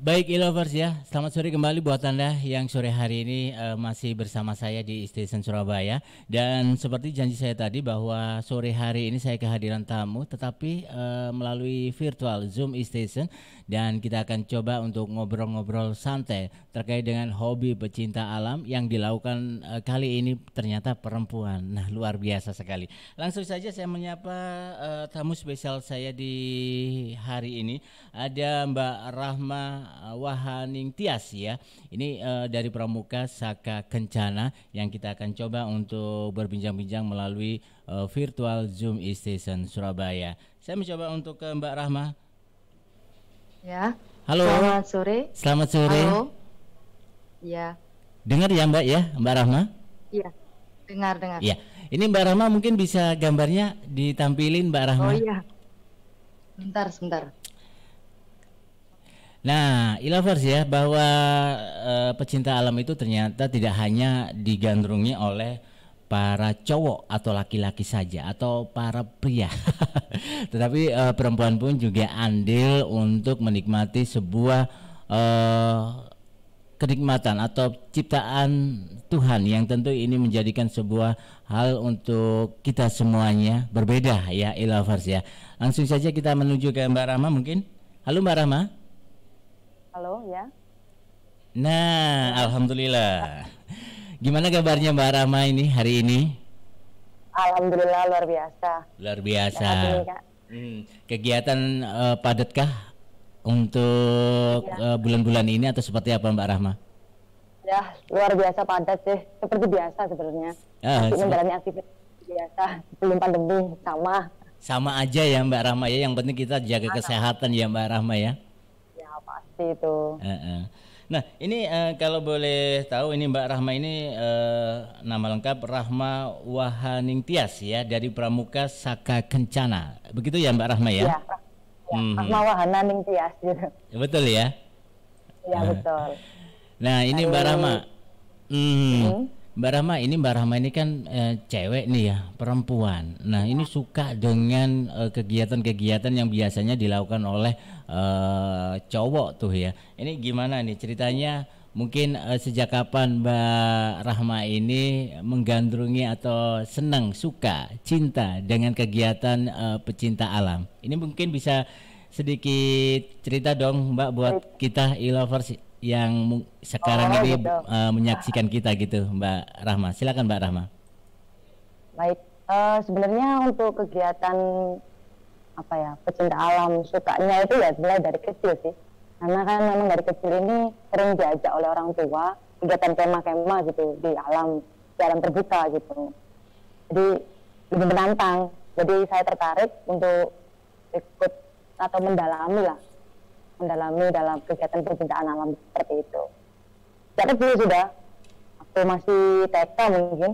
Baik e-lovers ya, selamat sore kembali buat Anda yang sore hari ini masih bersama saya di Station Surabaya. Dan seperti janji saya tadi bahwa sore hari ini saya kehadiran tamu tetapi melalui virtual Zoom Station. Dan kita akan coba untuk ngobrol-ngobrol santai terkait dengan hobi pecinta alam yang dilakukan kali ini ternyata perempuan. Nah, luar biasa sekali. Langsung saja saya menyapa tamu spesial saya di hari ini. Ada Mbak Rahma Wahaning Tias ya. Ini dari Pramuka Saka Kencana yang kita akan coba untuk berbincang-bincang melalui virtual Zoom Station Surabaya. Saya mencoba untuk ke Mbak Rahma. Ya. Halo. Selamat sore. Selamat sore. Halo. Ya. Dengar ya Mbak ya, Mbak Rahma? Iya. Dengar. Ya. Ini Mbak Rahma mungkin bisa gambarnya ditampilin Mbak Rahma. Oh iya. Sebentar. Nah, e-lovers ya, bahwa pecinta alam itu ternyata tidak hanya digandrungi oleh para cowok atau laki-laki saja atau para pria, tetapi perempuan pun juga andil untuk menikmati sebuah kenikmatan atau ciptaan Tuhan yang tentu ini menjadikan sebuah hal untuk kita semuanya berbeda ya e-lovers ya. Langsung saja kita menuju ke Mbak Rahma mungkin. Halo Mbak Rahma. Halo ya. Nah, alhamdulillah. Gimana kabarnya Mbak Rahma ini hari ini? Alhamdulillah luar biasa. Luar biasa. Kak. Kegiatan padatkah untuk bulan-bulan ini atau seperti apa Mbak Rahma? Ya, luar biasa padat sih. Seperti biasa sebenarnya. Menjalani aktivitas biasa sebelum pandemi sama. Sama aja ya Mbak Rahma ya. Yang penting kita jaga kesehatan ya Mbak Rahma ya. Pasti itu. Nah ini kalau boleh tahu ini Mbak Rahma ini nama lengkap Rahma Wahaning Tias ya dari Pramuka Saka Kencana. Begitu ya Mbak Rahma ya? Iya. Rahma Wahaning Tias gitu. Betul ya? Iya betul. Nah ini Mbak Rahma. Mbak Rahma ini kan cewek nih ya, perempuan. Nah ini suka dengan kegiatan-kegiatan yang biasanya dilakukan oleh cowok tuh ya. Ini gimana nih ceritanya? Mungkin sejak kapan Mbak Rahma ini menggandrungi atau senang, suka, cinta dengan kegiatan pecinta alam? Ini mungkin bisa sedikit cerita dong Mbak buat kita e-lovers yang sekarang ini gitu. Menyaksikan kita gitu Mbak Rahma. Silakan Mbak Rahma. Baik, sebenarnya untuk kegiatan pecinta alam sukanya itu ya mulai dari kecil sih. Karena kan memang dari kecil ini sering diajak oleh orang tua kegiatan kemah-kemah gitu di alam terbuka gitu. Jadi lebih menantang. Jadi saya tertarik untuk ikut atau mendalami dalam kegiatan percintaan alam seperti itu. Jadi dulu sudah, waktu masih TK mungkin,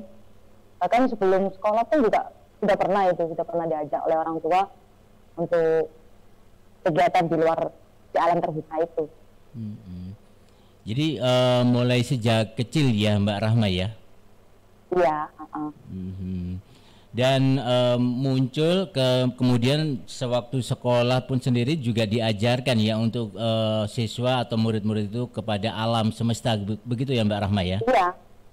bahkan sebelum sekolah pun juga sudah pernah diajak oleh orang tua untuk kegiatan di luar di alam terbuka itu. Jadi mulai sejak kecil ya Mbak Rahma ya? Iya. Dan muncul kemudian sewaktu sekolah pun sendiri juga diajarkan ya untuk siswa atau murid-murid itu kepada alam semesta, begitu ya Mbak Rahma ya?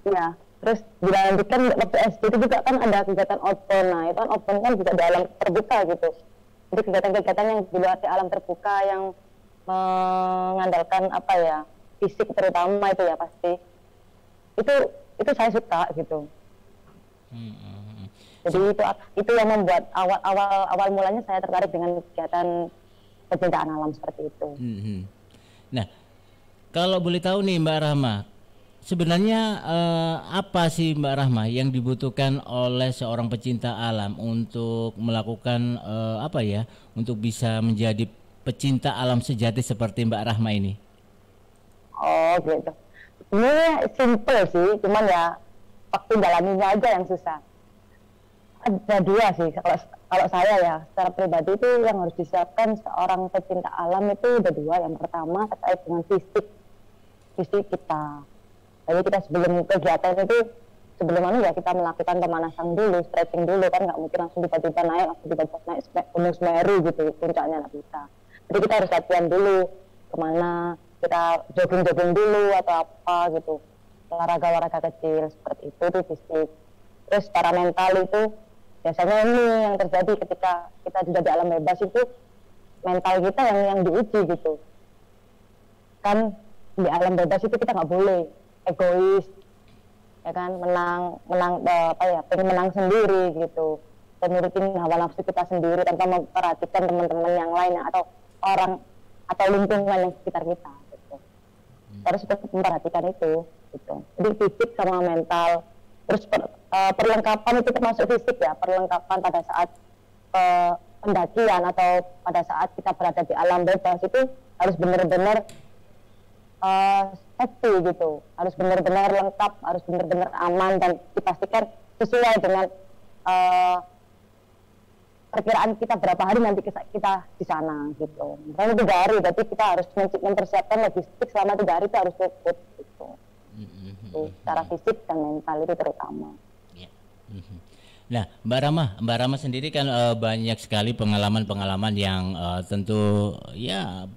Iya. Terus dilanjutkan waktu SD itu juga kan ada kegiatan outbound. Nah itu kan outbound kan juga di alam terbuka gitu. Jadi kegiatan-kegiatan yang di luar di alam terbuka yang mengandalkan fisik terutama itu ya pasti. Itu saya suka gitu. Jadi itu yang membuat awal mulanya saya tertarik dengan kegiatan pecintaan alam seperti itu. Nah, kalau boleh tahu nih Mbak Rahma, sebenarnya apa sih Mbak Rahma yang dibutuhkan oleh seorang pecinta alam untuk melakukan untuk bisa menjadi pecinta alam sejati seperti Mbak Rahma ini? Oh gitu. Ini simple sih, cuman ya waktu jalaninya aja yang susah. Ada dua sih, kalau saya ya secara pribadi itu yang harus disiapkan seorang pecinta alam itu ada dua. Yang pertama terkait dengan fisik kita. Jadi kita sebelum kegiatan itu kita melakukan pemanasan dulu, stretching dulu kan, nggak mungkin langsung tiba-tiba naik Gunung Semeru gitu puncaknya nggak bisa. Jadi kita harus latihan dulu kemana kita jogging-jogging dulu atau apa gitu, olahraga-olahraga kecil seperti itu fisik. Terus secara mental itu biasanya ini yang terjadi ketika kita sudah di alam bebas itu, mental kita yang diuji gitu kan. Di alam bebas itu kita nggak boleh egois, ya kan, pengen menang sendiri gitu, memiliki hawa nafsu kita sendiri tanpa memperhatikan teman-teman yang lain atau orang atau lingkungan yang sekitar kita gitu. Harus tetap memperhatikan itu gitu. Jadi fisik sama mental. Terus perlengkapan itu termasuk fisik ya, perlengkapan pada saat pendakian atau pada saat kita berada di alam bebas itu harus benar-benar safety gitu, harus benar-benar lengkap, harus benar-benar aman dan dipastikan sesuai dengan perkiraan kita berapa hari nanti kita di sana gitu. Misalnya 3 hari, berarti kita harus mempersiapkan logistik selama 3 hari itu harus cukup gitu. Secara fisik dan mental itu terutama. Nah, Mbak Rama sendiri kan banyak sekali pengalaman-pengalaman yang tentu ya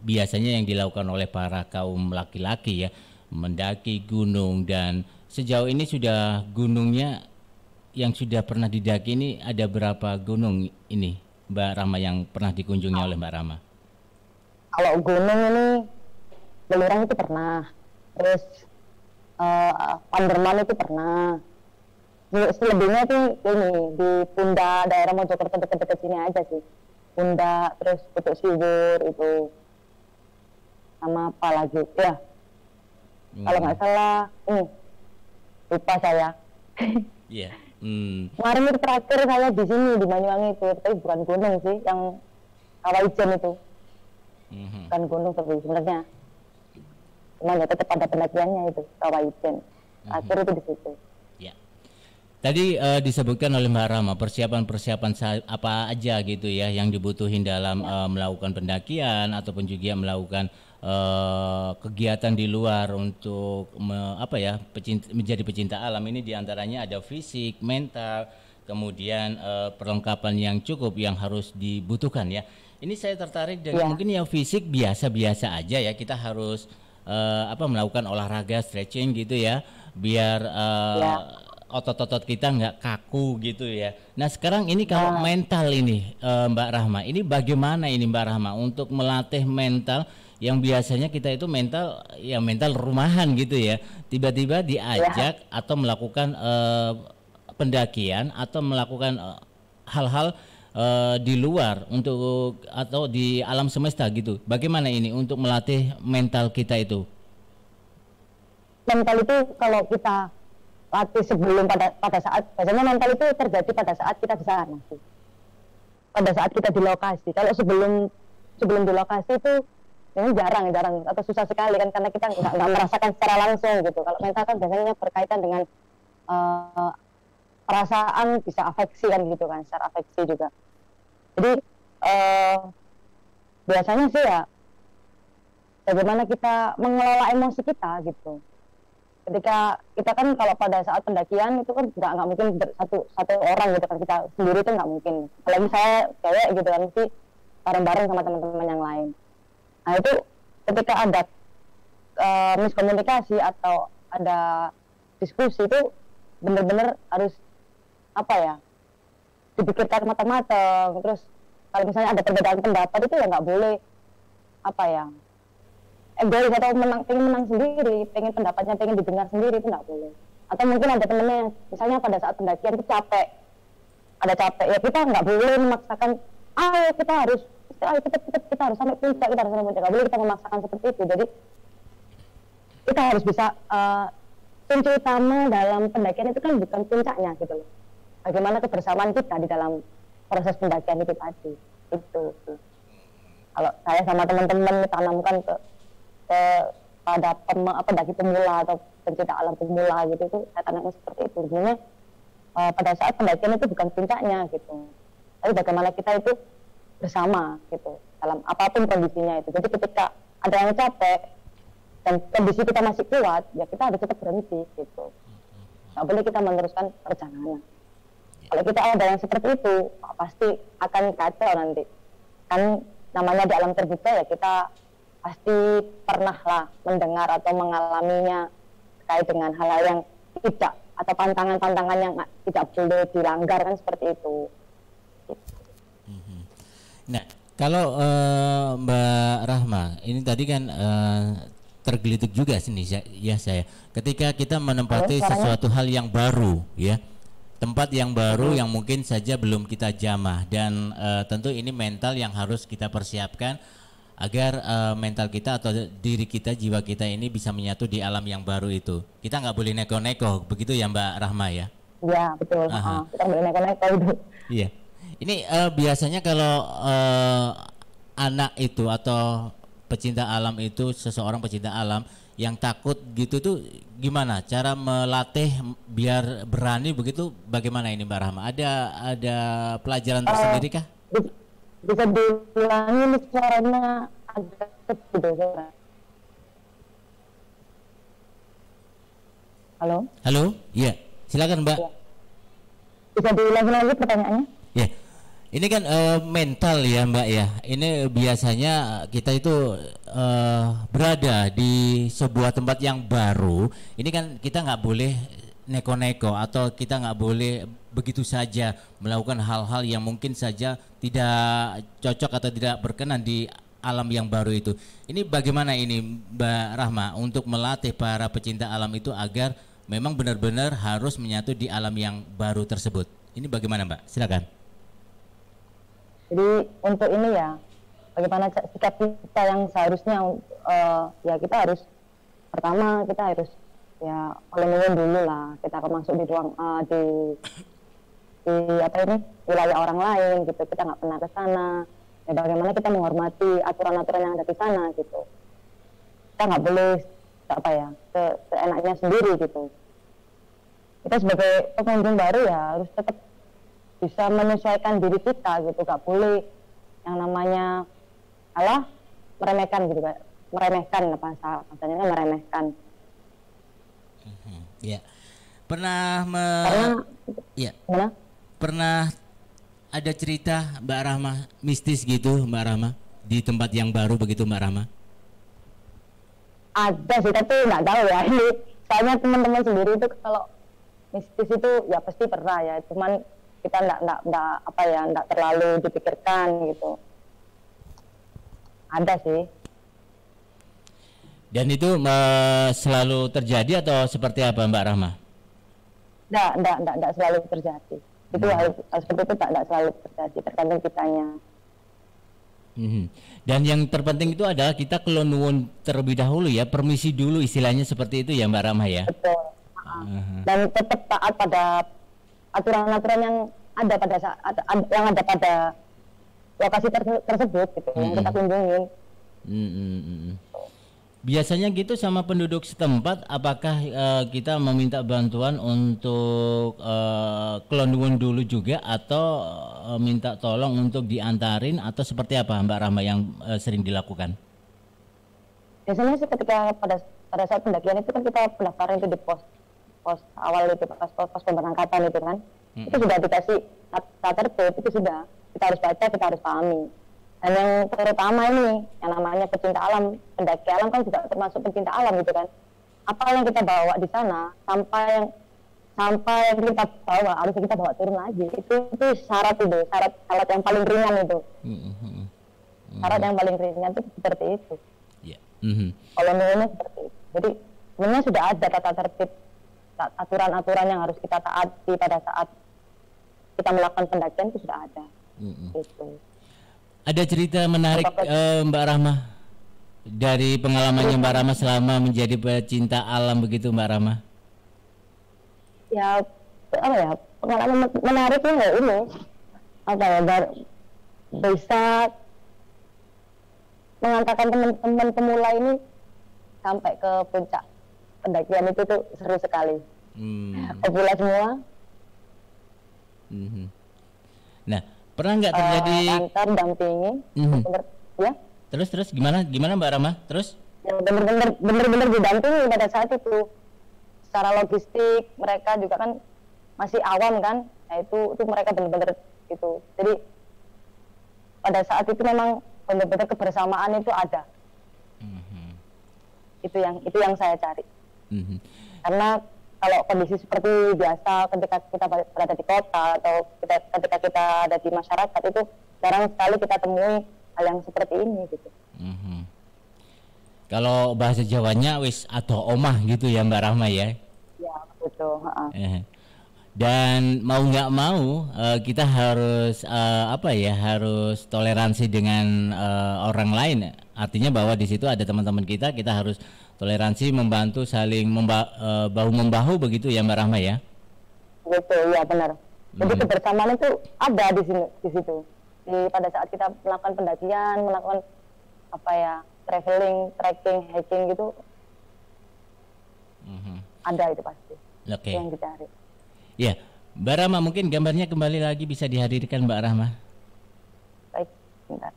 biasanya yang dilakukan oleh para kaum laki-laki ya, mendaki gunung, dan sejauh ini sudah gunungnya yang sudah pernah didaki ini ada berapa gunung ini Mbak Rama yang pernah dikunjungi oleh Mbak Rama? Kalau gunung ini Belurang itu pernah, terus Panderman itu pernah. Selebihnya tuh ini di Pundak daerah Mojokerto dekat-dekat sini aja sih. Pundak, terus Putuk Siwur itu. Sama apa lagi ya, kalau nggak salah lupa saya. Iya. Kemarin itu terakhir saya di sini di Banyuwangi itu, tapi bukan gunung sih, yang Kawaijen itu. Bukan gunung tapi sebenarnya cuma ya tetap ada pendakiannya itu Kawaijen. Akhir itu di situ. Ya. Tadi disebutkan oleh Mbak Rama persiapan-persiapan apa aja gitu ya yang dibutuhin dalam melakukan pendakian ataupun juga melakukan kegiatan di luar untuk menjadi pecinta alam ini. Diantaranya ada fisik, mental, kemudian perlengkapan yang cukup yang harus dibutuhkan ya. Ini saya tertarik dengan mungkin yang fisik biasa-biasa aja ya, kita harus melakukan olahraga stretching gitu ya, biar otot-otot kita nggak kaku gitu ya. Nah sekarang ini kalau mental ini Mbak Rahma, ini bagaimana ini Mbak Rahma untuk melatih mental yang biasanya kita itu mental rumahan gitu ya, tiba-tiba diajak atau melakukan pendakian atau melakukan hal-hal di luar untuk atau di alam semesta gitu. Bagaimana ini untuk melatih mental kita itu? Mental itu kalau kita latih sebelum pada saat, biasanya mental itu terjadi pada saat kita di sana sih. Pada saat kita di lokasi. Kalau sebelum di lokasi itu ini jarang atau susah sekali kan, karena kita nggak merasakan secara langsung gitu. Kalau mental kan biasanya berkaitan dengan perasaan, bisa afeksi kan gitu kan, secara afeksi juga. Jadi biasanya sih ya bagaimana kita mengelola emosi kita gitu. Ketika kita kan kalau pada saat pendakian itu kan nggak mungkin satu orang gitu kan, kita sendiri itu nggak mungkin. Apalagi saya cewek gitu kan, mesti bareng-bareng sama teman-teman yang lain. Nah itu ketika ada miskomunikasi atau ada diskusi itu benar-benar harus dipikirkan matang-matang. Terus kalau misalnya ada perbedaan pendapat itu ya nggak boleh egois atau pengen menang sendiri, pengen pendapatnya pengen didengar sendiri, itu nggak boleh. Atau mungkin ada temennya yang misalnya pada saat pendakian itu ada capek ya, kita nggak boleh memaksakan kita harus sampai puncak, nggak boleh kita memaksakan seperti itu. Jadi kita harus bisa kunci utama dalam pendakian itu kan bukan puncaknya gitu loh, bagaimana kebersamaan kita di dalam proses pendakian itu tadi. Itu kalau saya sama teman-teman tanamkan pada pendaki pemula atau pencinta alam pemula gitu, itu saya tanamkan seperti itu. Sebenarnya pada saat pendakian itu bukan puncaknya gitu, tapi bagaimana kita itu bersama gitu dalam apapun kondisinya itu. Jadi ketika ada yang capek dan kondisi kita masih kuat, ya kita harus tetap berhenti gitu. Nggak boleh kita meneruskan perjalanan. Kalau kita ada yang seperti itu, pasti akan kacau nanti. Kan namanya di alam terbuka ya, kita pasti pernah lah mendengar atau mengalaminya terkait dengan hal-hal yang tidak, atau pantangan-pantangan yang tidak boleh dilanggar kan, seperti itu. Nah, kalau Mbak Rahma, ini tadi kan tergelitik juga sini ya saya. Ketika kita menempati sesuatu hal yang baru, ya, tempat yang baru yang mungkin saja belum kita jamah, dan tentu ini mental yang harus kita persiapkan agar mental kita atau diri kita, jiwa kita ini bisa menyatu di alam yang baru itu. Kita nggak boleh neko-neko, begitu ya Mbak Rahma ya? Iya betul. Kita boleh neko-neko itu. Iya. Ini biasanya kalau anak itu atau pecinta alam itu, seseorang pecinta alam yang takut gitu tuh gimana cara melatih biar berani begitu, bagaimana ini Mbak Rahma? Ada pelajaran tersendiri kah? Bisa diulangi ini suaranya agak kecil. Halo? Halo? Iya, silakan Mbak. Ya. Bisa diulangi lagi pertanyaannya? Ya. Ini kan mental ya Mbak ya. Ini biasanya kita itu berada di sebuah tempat yang baru. Ini kan kita nggak boleh neko-neko, atau kita nggak boleh begitu saja melakukan hal-hal yang mungkin saja tidak cocok atau tidak berkenan di alam yang baru itu. Ini bagaimana ini Mbak Rahma untuk melatih para pecinta alam itu agar memang benar-benar harus menyatu di alam yang baru tersebut? Ini bagaimana Mbak? Silakan. Jadi untuk ini ya, bagaimana sikap kita yang seharusnya, ya kita harus, pertama kita harus ya melindungi dulu lah, kita akan masuk di ruang di apa ini, wilayah orang lain gitu, kita nggak pernah ke sana, ya bagaimana kita menghormati aturan-aturan yang ada di sana gitu. Kita nggak boleh apa ya seenaknya sendiri gitu. Kita sebagai pengunjung baru ya harus tetap bisa menyesuaikan diri kita gitu, gak boleh yang namanya meremehkan gitu, meremehkan, bahasanya meremehkan. Ya, pernah ada cerita Mbak Rahma mistis gitu Mbak Rahma di tempat yang baru begitu Mbak Rahma? Ada sih, tapi nggak tahu ya ini. Soalnya teman-teman sendiri itu kalau mistis itu ya pasti pernah ya, cuman kita nggak terlalu dipikirkan gitu. Ada sih. Dan itu selalu terjadi atau seperti apa Mbak Rahma? Nggak selalu terjadi. Itu hal seperti itu tak selalu terjadi, tergantung kitanya. Dan yang terpenting itu adalah kita keluar nuwun terlebih dahulu ya, permisi dulu istilahnya seperti itu ya Mbak Rahma ya. Betul. Dan tetap taat pada aturan-aturan yang ada pada pada lokasi tersebut gitu, yang kita kunjungin. Biasanya gitu sama penduduk setempat, apakah kita meminta bantuan untuk kelonungan dulu juga, atau minta tolong untuk diantarin, atau seperti apa Mbak Rahma yang sering dilakukan? Biasanya sih ketika pada saat pendakian itu kan kita pendaftaran itu di pos awal itu, pos pemberangkatan itu kan, itu sudah dikasih tata tertib, itu sudah kita harus baca, kita harus pahami. Dan yang terutama ini yang namanya pecinta alam, pendaki alam kan juga termasuk pecinta alam gitu kan. Apa yang kita bawa di sana sampai yang kita bawa harus kita bawa turun lagi. Itu syarat yang paling ringan itu. Syarat yang paling ringan itu seperti itu. Kalau menurutnya seperti itu. Jadi sebenarnya sudah ada tata tertib, aturan-aturan yang harus kita taati pada saat kita melakukan pendakian itu sudah ada. Gitu. Ada cerita menarik Mbak Rahma dari pengalamannya Mbak Rahma selama menjadi pecinta alam begitu Mbak Rahma? Ya pengalaman menariknya ya ini bisa mengantarkan teman-teman pemula ini sampai ke puncak pendakian itu tuh seru sekali. Pemula semua. Nah, pernah nggak terjadi antar dampingi ya? Terus gimana Mbak Rahma? Terus? Yang bener-bener didampingi pada saat itu. Secara logistik mereka juga kan masih awam kan. Nah itu mereka bener-bener gitu. Jadi pada saat itu memang bener-bener kebersamaan itu ada. Itu yang saya cari. Mhm. Karena kalau kondisi seperti biasa ketika kita berada di kota atau ketika kita ada di masyarakat itu jarang sekali kita temui hal yang seperti ini gitu. Mhm. Kalau bahasa Jawanya wis atau omah gitu ya Mbak Rahma ya. Ya betul. Eh. Dan mau nggak mau kita harus harus toleransi dengan orang lain. Artinya bahwa di situ ada teman-teman kita harus toleransi, membantu, saling bahu membahu begitu ya Mbak Rahma ya. Betul, ya benar. Jadi kebersamaan itu ada di situ. Pada saat kita melakukan pendakian, melakukan traveling, trekking, hiking gitu, ada itu pasti. Oke. Yang dicari. Ya, Mbak Rahma mungkin gambarnya kembali lagi bisa dihadirkan Mbak Rahma. Baik, bentar.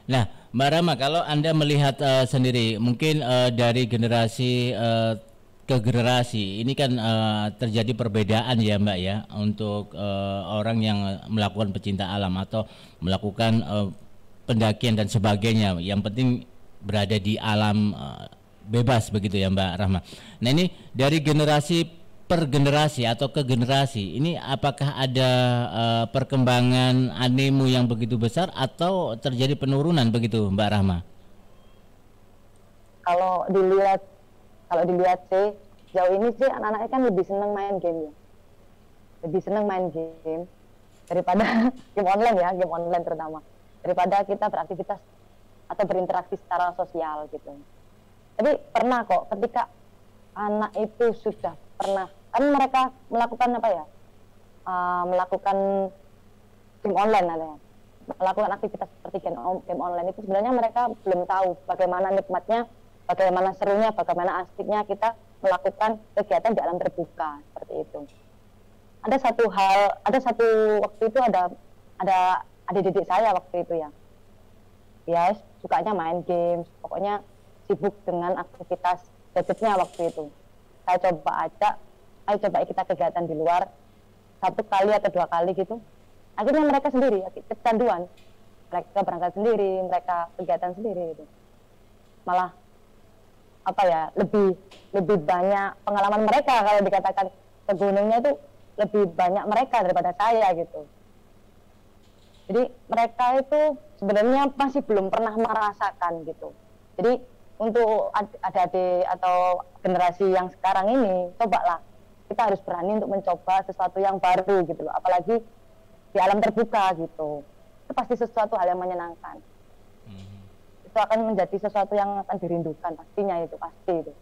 Nah, Mbak Rahma kalau Anda melihat sendiri, mungkin dari generasi ke generasi ini kan terjadi perbedaan ya Mbak ya untuk orang yang melakukan pecinta alam atau melakukan pendakian dan sebagainya. Yang penting berada di alam bebas begitu ya Mbak Rahma. Nah ini dari generasi per generasi atau ke generasi ini apakah ada perkembangan animo yang begitu besar atau terjadi penurunan begitu Mbak Rahma? Kalau dilihat sih jauh ini sih anak-anaknya kan lebih senang main game ya. Lebih senang main game daripada game online terutama. Daripada kita beraktivitas atau berinteraksi secara sosial gitu. Jadi pernah kok ketika anak itu sudah pernah kan mereka melakukan melakukan game online melakukan aktivitas seperti game online itu sebenarnya mereka belum tahu bagaimana nikmatnya, bagaimana serunya, bagaimana asiknya kita melakukan kegiatan di alam terbuka seperti itu. Ada satu waktu itu ada adik didik saya waktu itu ya. Dia sukanya main games, pokoknya sibuk dengan aktivitas gadgetnya waktu itu. Saya coba ajak, ayo coba kita kegiatan di luar 1 kali atau 2 kali gitu. Akhirnya mereka sendiri kecanduan, mereka berangkat sendiri, mereka kegiatan sendiri gitu. Malah lebih banyak pengalaman mereka kalau dikatakan ke gunungnya itu lebih banyak mereka daripada saya gitu. Jadi mereka itu sebenarnya masih belum pernah merasakan gitu. Jadi untuk adik-adik atau generasi yang sekarang ini, cobalah kita harus berani untuk mencoba sesuatu yang baru gitu loh. Apalagi di alam terbuka gitu. Itu pasti sesuatu hal yang menyenangkan. Itu akan menjadi sesuatu yang akan dirindukan pastinya itu pasti itu.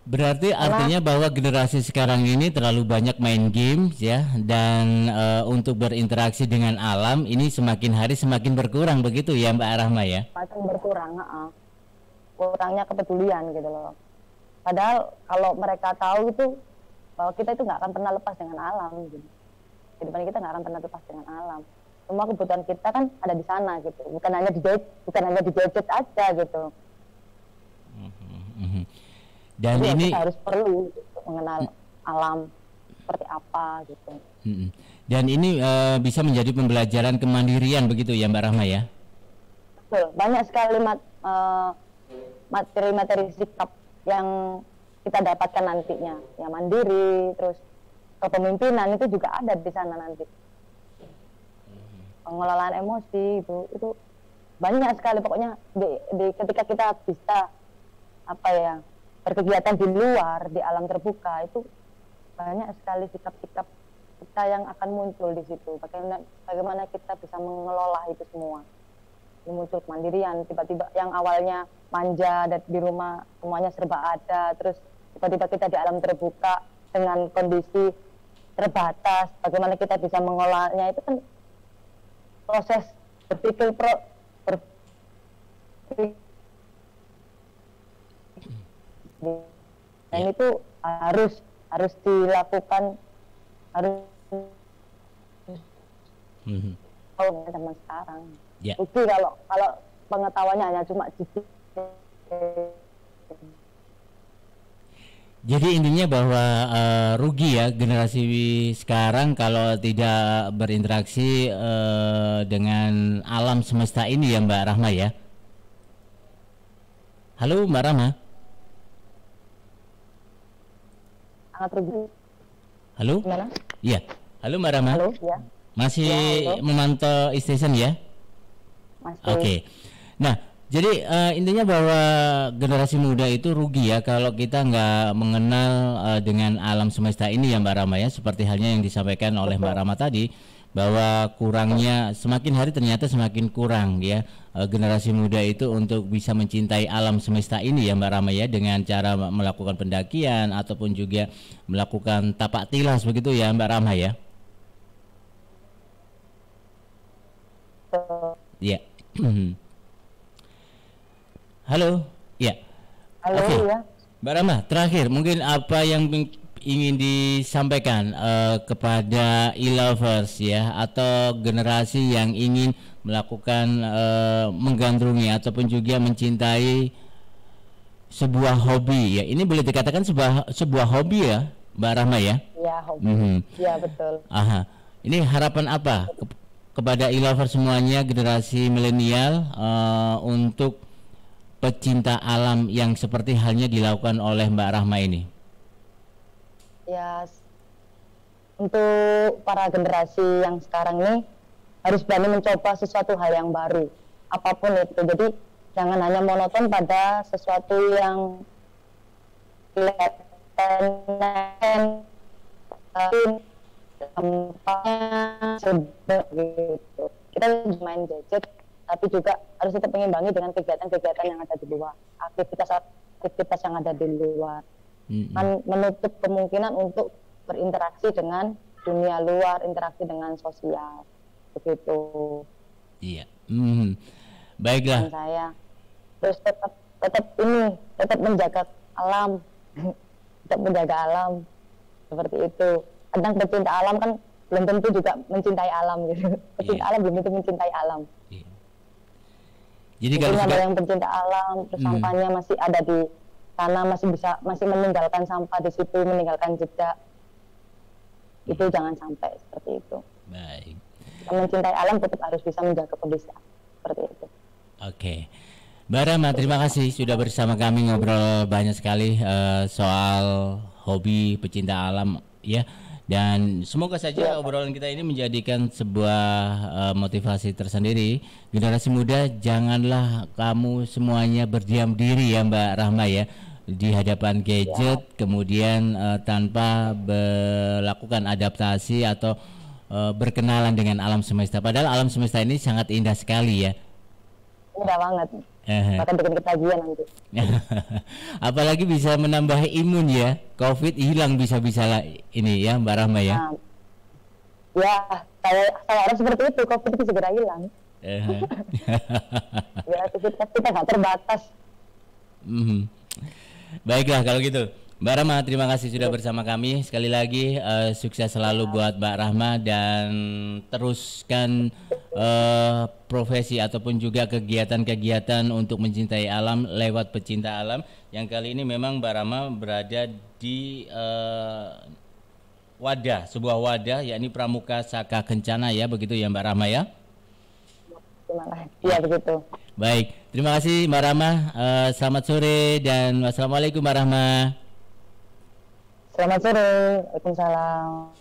Berarti artinya bahwa generasi sekarang ini terlalu banyak main games ya dan untuk berinteraksi dengan alam ini semakin hari semakin berkurang begitu ya Mbak Rahma ya? Semakin berkurang, kurangnya kepedulian gitu loh. Padahal kalau mereka tahu itu bahwa kita itu nggak akan pernah lepas dengan alam gitu. Kehidupan kita nggak akan pernah lepas dengan alam. Semua kebutuhan kita kan ada di sana gitu, bukan hanya di gadget aja gitu. Dan jadi ini kita harus perlu mengenal alam seperti apa gitu. Dan ini bisa menjadi pembelajaran kemandirian begitu ya Mbak Rahma ya? Betul, banyak sekali materi-materi sikap yang kita dapatkan nantinya, ya mandiri, terus kepemimpinan itu juga ada di sana nanti. Pengelolaan emosi itu banyak sekali pokoknya ketika kita bisa berkegiatan di luar di alam terbuka itu banyak sekali sikap-sikap kita yang akan muncul di situ. Bagaimana kita bisa mengelola itu semua. Muncul kemandirian, tiba-tiba yang awalnya manja dan di rumah semuanya serba ada, terus tiba-tiba kita di alam terbuka dengan kondisi terbatas, bagaimana kita bisa mengolahnya itu kan proses berpikir dan itu harus dilakukan zaman sekarang. Rugi kalau pengetahuannya hanya cuma Jadi intinya bahwa rugi ya generasi sekarang kalau tidak berinteraksi dengan alam semesta ini ya Mbak Rahma ya? Halo Mbak Rama. Sangat rugi. Halo. Gimana? Iya. Halo Mbak Rama. Halo, ya. Masih Ya, halo. memantau e-station ya? Masih. Oke. Nah, jadi intinya bahwa generasi muda itu rugi ya kalau kita nggak mengenal dengan alam semesta ini ya Mbak Rama ya. Seperti halnya yang disampaikan oleh Mbak Rama tadi, bahwa kurangnya semakin hari ternyata semakin kurang ya generasi muda itu untuk bisa mencintai alam semesta ini ya Mbak Rama ya, dengan cara melakukan pendakian ataupun juga melakukan tapak tilas begitu ya Mbak Rama ya. Ya. Halo. Ya. Halo, Oke. ya. Mbak Rama, terakhir mungkin apa yang ingin disampaikan kepada e-lovers ya, atau generasi yang ingin melakukan menggandrungi ataupun juga mencintai sebuah hobi ya. Ini boleh dikatakan sebuah hobi ya, Mbak Rahma ya? Ya, hobi. Ya, betul. Aha. Ini harapan apa kepada e-lovers semuanya, generasi milenial untuk pecinta alam yang seperti halnya dilakukan oleh Mbak Rahma ini? Ya, untuk para generasi yang sekarang ini harus berani mencoba sesuatu hal yang baru, apapun itu. Jadi jangan hanya monoton pada sesuatu yang kelihatan dampaknya sudah gitu. Kita main gadget, tapi juga harus tetap mengimbangi dengan kegiatan-kegiatan yang ada di luar, aktivitas yang ada di luar. Menutup kemungkinan untuk berinteraksi dengan dunia luar, interaksi dengan sosial, begitu. Iya. Baiklah. Dan saya terus tetap menjaga alam, tetap menjaga alam seperti itu. Kadang pecinta alam kan belum tentu juga mencintai alam gitu. Pecinta alam belum tentu mencintai alam. Iya. Jadi kalau ada yang pencinta alam, terus sampahnya masih ada di sana, masih meninggalkan sampah di situ, meninggalkan jejak, itu jangan sampai seperti itu. Baik. Mencintai alam tetap harus bisa menjaga kondisi seperti itu. Oke. Mbak Rama, terima kasih sudah bersama kami ngobrol banyak sekali soal hobi pecinta alam ya. Dan semoga saja obrolan kita ini menjadikan sebuah motivasi tersendiri. Generasi muda, janganlah kamu semuanya berdiam diri ya Mbak Rahma ya, di hadapan gadget, kemudian tanpa melakukan adaptasi atau berkenalan dengan alam semesta. Padahal alam semesta ini sangat indah sekali ya. Indah banget. Bahkan bikin ketagihan nanti. Apalagi bisa menambah imun ya. COVID hilang bisa-bisa lah ini ya Mbak Rahma ya. Ya, saya harap seperti itu, COVID itu segera hilang. Ya, kita nggak terbatas. Baiklah kalau gitu. Mbak Rahma, terima kasih sudah bersama kami. Sekali lagi sukses selalu buat Mbak Rahma, dan teruskan profesi ataupun juga kegiatan-kegiatan untuk mencintai alam lewat pecinta alam. Yang kali ini memang Mbak Rahma berada di sebuah wadah yakni Pramuka Saka Kencana ya, begitu ya Mbak Rahma ya? Iya begitu. Baik, terima kasih Mbak Rahma. Selamat sore dan wassalamualaikum Mbak Rahma. Selamat sore, waalaikumsalam.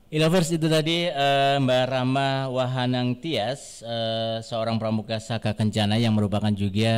E-lovers, itu tadi Mbak Rahma Wahanang Tias, seorang pramuka Saka Kencana yang merupakan juga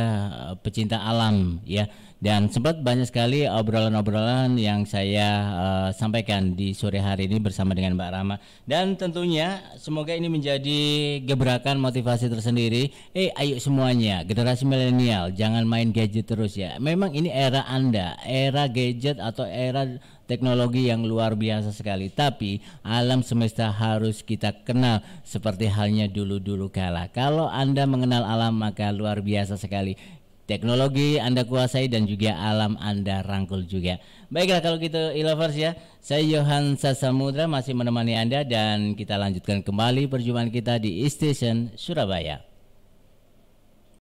pecinta alam ya. Dan sempat banyak sekali obrolan-obrolan yang saya sampaikan di sore hari ini bersama dengan Mbak Rahma. Dan tentunya semoga ini menjadi gebrakan motivasi tersendiri. Ayo semuanya, generasi milenial, jangan main gadget terus ya. Memang ini era Anda, era gadget atau era teknologi yang luar biasa sekali. Tapi alam semesta harus kita kenal seperti halnya dulu-dulu kala. Kalau Anda mengenal alam maka luar biasa sekali. Teknologi Anda kuasai dan juga alam Anda rangkul juga. Baiklah kalau gitu e-lovers ya. Saya Yohan Sasamudra masih menemani Anda dan kita lanjutkan kembali perjumpaan kita di e-station Surabaya.